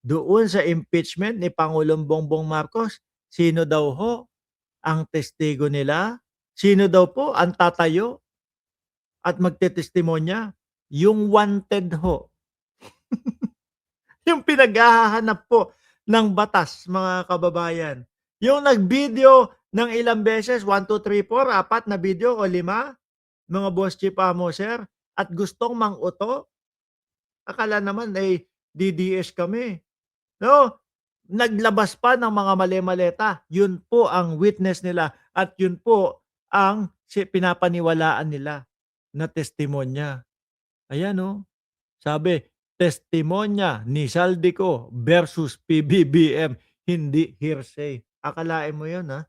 doon sa impeachment ni Pangulong Bongbong Marcos, sino daw ho ang testigo nila? Sino daw po ang tatayo at magtetestimonya? Yung wanted ho. Yung pinaghahanap po ng batas, mga kababayan. Yung nag-video ng ilang beses, 1, 2, 3, 4, 4 na video o 5, mga boss chief amo, sir, at gustong mang-uto, akala naman ay DDS kami. No? Naglabas pa ng mga mali-maleta. Yun po ang witness nila at yun po ang pinapaniwalaan nila na testimonya. Ayan oh. Sabi, testimonya ni Saldico versus PBBM, hindi hearsay. Akalain mo yun ha?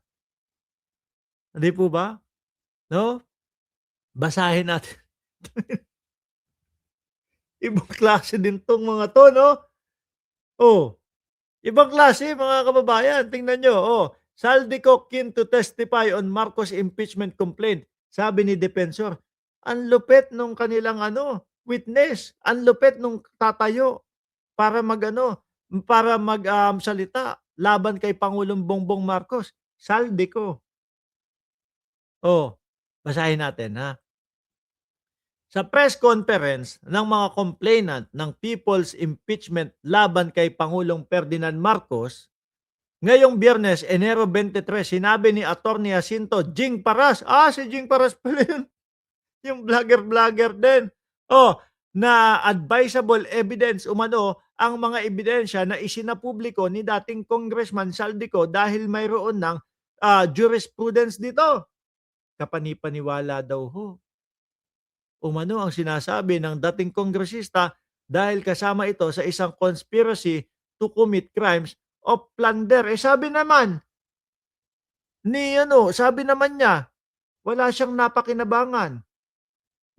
Hindi po ba? No? Basahin natin. Ibang klase din tong mga to, no? Oh, ibang klase mga kababayan. Tingnan nyo. Oh, Saldico keen to testify on Marcos impeachment complaint. Sabi ni Defensor, ang lupit nung kanilang witness. Ang lupit nung tatayo para salita laban kay Pangulong Bongbong Marcos. Saldico. Oh, basahin natin ha. Sa press conference ng mga complainant ng people's impeachment laban kay Pangulong Ferdinand Marcos, ngayong Biyernes, Enero 23, sinabi ni Attorney Jacinto Jing Paras, si Jing Paras pala yun, yung vlogger-vlogger din, na advisable evidence umano ang mga ebidensya na isinapubliko ni dating Congressman Saldico dahil mayroon ng jurisprudence dito. Kapanipaniwala daw ho. Umano ang sinasabi ng dating kongresista dahil kasama ito sa isang conspiracy to commit crimes of plunder. Sabi naman sabi naman niya, wala siyang napakinabangan.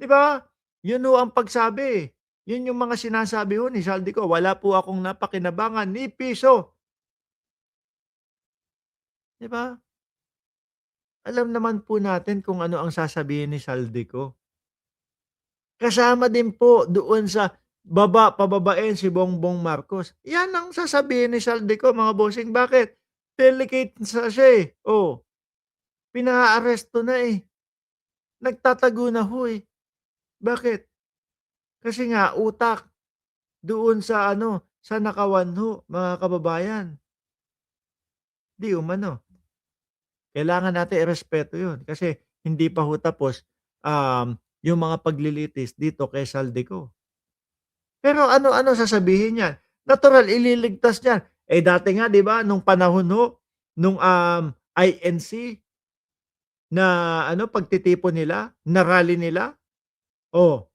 'Di ba? Yun ho ang pagsabi. Yun yung mga sinasabi ho ni Saldico, wala po akong napakinabangan ni piso. 'Di ba? Alam naman po natin kung ano ang sasabihin ni Saldico. Kasama din po doon sa pababain si Bongbong Marcos. Yan ang sasabihin ni Saldico, mga bossing. Bakit? Delicate siya eh. Pinaaresto na eh. Nagtatago na ho eh. Bakit? Kasi nga utak doon sa sa nakawan ho, mga kababayan. Di umano. Kailangan natin irespeto yun kasi hindi pa ho tapos yung mga paglilitis dito kay Saldico. Pero ano sasabihin niyan? Natural ililigtas niyan. Dati nga 'di ba nung panahon ho nung INC na pagtitipon nila, na rally nila, oh,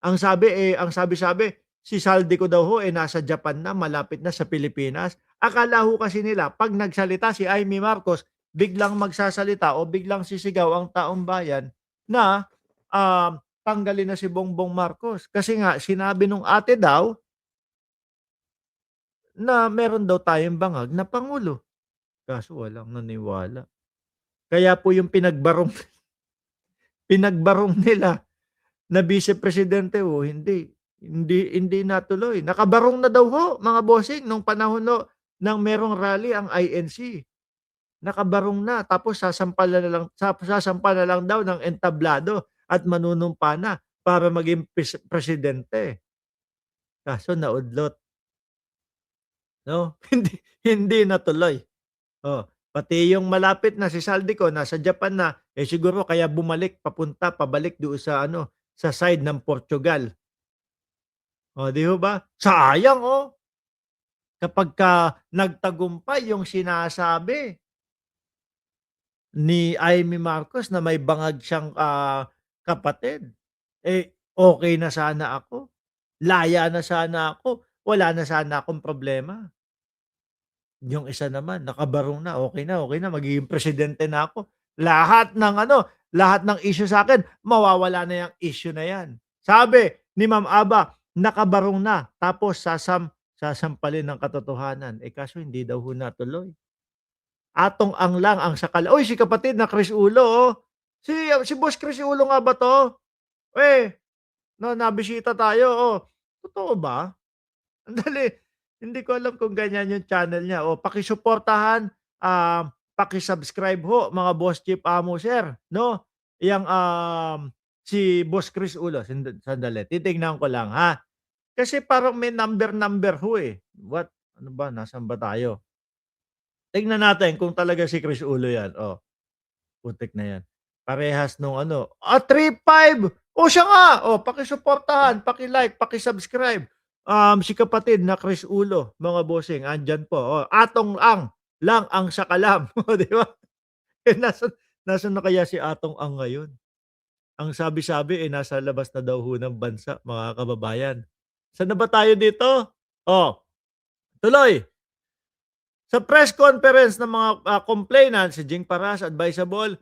ang sabi-sabi si Saldico daw ho nasa Japan na, malapit na sa Pilipinas. Akala ho kasi nila 'pag nagsalita si Amy Marcos, biglang magsasalita o biglang sisigaw ang taong bayan na tanggalin na si Bongbong Marcos. Kasi nga sinabi nung ate daw na meron daw tayong bangag na pangulo. Kaso walang naniwala. Kaya po yung pinagbarong nila na vice presidente hindi natuloy. Nakabarong na daw ho, mga bossing, nung panahon ng merong rally ang INC. Nakabarong na tapos sasampa na lang daw ng entablado at manunumpa na para maging presidente. Kaso naudlot. No? Hindi natuloy. Pati yung malapit na si Saldico nasa Japan na, siguro kaya pabalik doon sa sa side ng Portugal. Di ho ba? Sayang kapagka nagtagumpay yung sinasabi ni Amy Marcos na may bangag siyang kapatid. Okay na sana ako. Laya na sana ako. Wala na sana akong problema. Yung isa naman nakabarong na, okay na, magiging presidente na ako. Lahat ng issue sa'kin mawawala na yang issue na yan. Sabi ni Ma'am Aba, nakabarong na tapos sasampalin ng katotohanan. Kaso hindi daw ho natuloy. Atong ang lang ang sakal. Uy, si kapatid na Chris Ulo Si Boss Chris Ulo nga ba 'to? Nabisita tayo, totoo ba? Andali, Hindi ko alam kung ganyan yung channel niya. O pakisuportahan, paki-subscribe ho mga Boss Chief Amo Sir, 'no? Yang, si Boss Chris Ulo, sandali titignan ko lang ha. Kasi parang may number ho, eh. Ano ba, nasaan ba tayo? Tignan natin kung talaga si Chris Ulo 'yan, oh, putik na 'yan. Parehas nung ano, 3,500. Oh, siya nga, oh, pakisuportahan, paki-like, paki-subscribe. Si kapatid na Chris Ulo, mga bossing, andiyan po, oh, Atong lang ang sakalam, oh, 'di ba? Eh, nasaan na kaya si Atong Ang ngayon? Ang sabi-sabi, eh, nasa labas na daw ho ng bansa, mga kababayan. Saan na ba tayo dito? Oh, tuloy. Sa press conference ng mga, complainant, si Jing Paras advisable,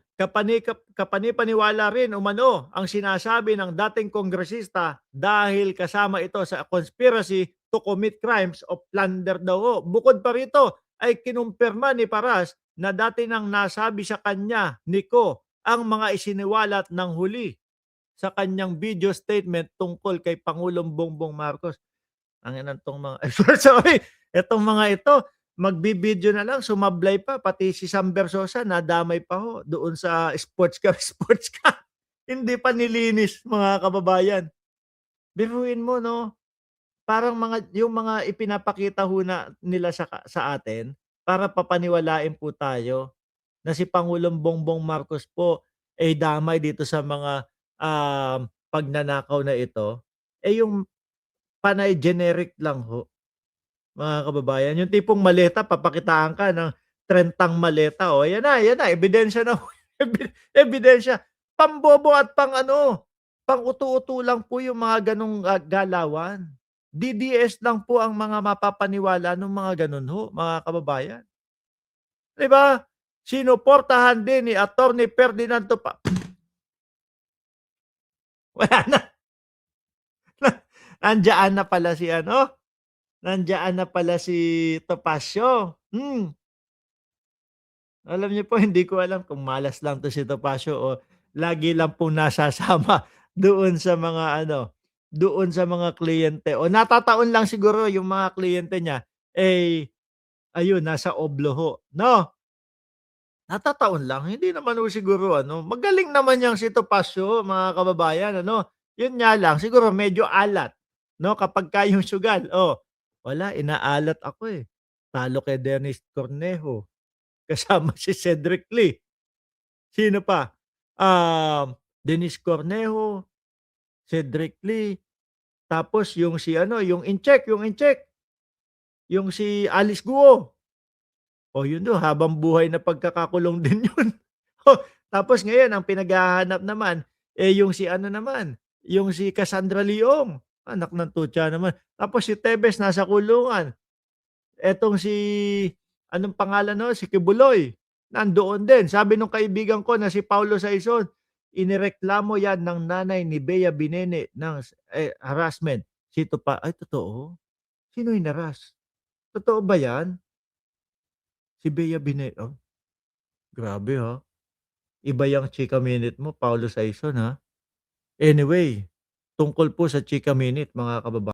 kapani-paniwala rin umano ang sinasabi ng dating kongresista dahil kasama ito sa conspiracy to commit crimes of plunder daw ho. Bukod pa rito ay kinumpirma ni Paras na dati nang nasabi sa kanya ni Ko ang mga isiniwalat ng huli sa kanyang video statement tungkol kay Pangulong Bongbong Marcos. Ang inang 'tong mga sorry, itong mga ito magbibideo na lang sumablay pa, pati si Sam Versosa nadamay pa ho doon sa sports car, sports car. Hindi pa nilinis, mga kababayan. Biruin mo 'no, parang yung mga ipinapakita ho na nila sa atin para papaniwalain po tayo na si Pangulong Bongbong Marcos po ay damay dito sa mga, pagnanakaw na ito, eh, yung panay generic lang ho. Mga kababayan, yung tipong maleta papakitaan ka ng 30 maleta, oh, ayan na ebidensya na ho, ebidensya. Pambobo at pang-ano, pang-uto-uto lang po yung mga gano'ng, galawan. DDS lang po ang mga mapapaniwala nung mga gano'n ho, mga kababayan. 'Di ba? Sinuportahan din ni Attorney Ferdinand wala na, nandiyan na pala si ano, nandiyan na pala si Topacio. Alam niyo po hindi ko alam kung malas lang 'to si Topacio o lagi lang pong nasasama doon sa mga ano, doon sa mga kliyente o natataon lang siguro yung mga kliyente niya, eh, ayun nasa oblo ho, 'no? Natataon lang, hindi naman ho siguro ano, magaling naman yang si Topacio mga kababayan ano. Yun nga lang siguro medyo alat, 'no, kapagka yung sugal, oh, wala inaalat ako, eh. Talo kay Dennis Cornejo, kasama si Cedric Lee. Sino pa? Dennis Cornejo, Cedric Lee, tapos yung si ano, yung si Alice Guo. Oh, yun do habang buhay na pagkakakulong din yun. Oh, tapos ngayon ang pinaghahanap naman, eh, yung si ano naman, yung si Cassandra Leong, anak ng tutya naman. Tapos si Tevez nasa kulungan. Etong si anong pangalan nun, si Kibuloy, nandoon din. Sabi nung kaibigan ko na si Paulo Saison, inireklamo yan ng nanay ni Bea Binene ng harassment. Sito pa ay totoo? Sino hinaras? Totoo ba yan? Si Bea Binene, oh, grabe ha. Iba yang chika minute mo, Paulo Saison ha. Anyway, tungkol po sa chika minute mga kababa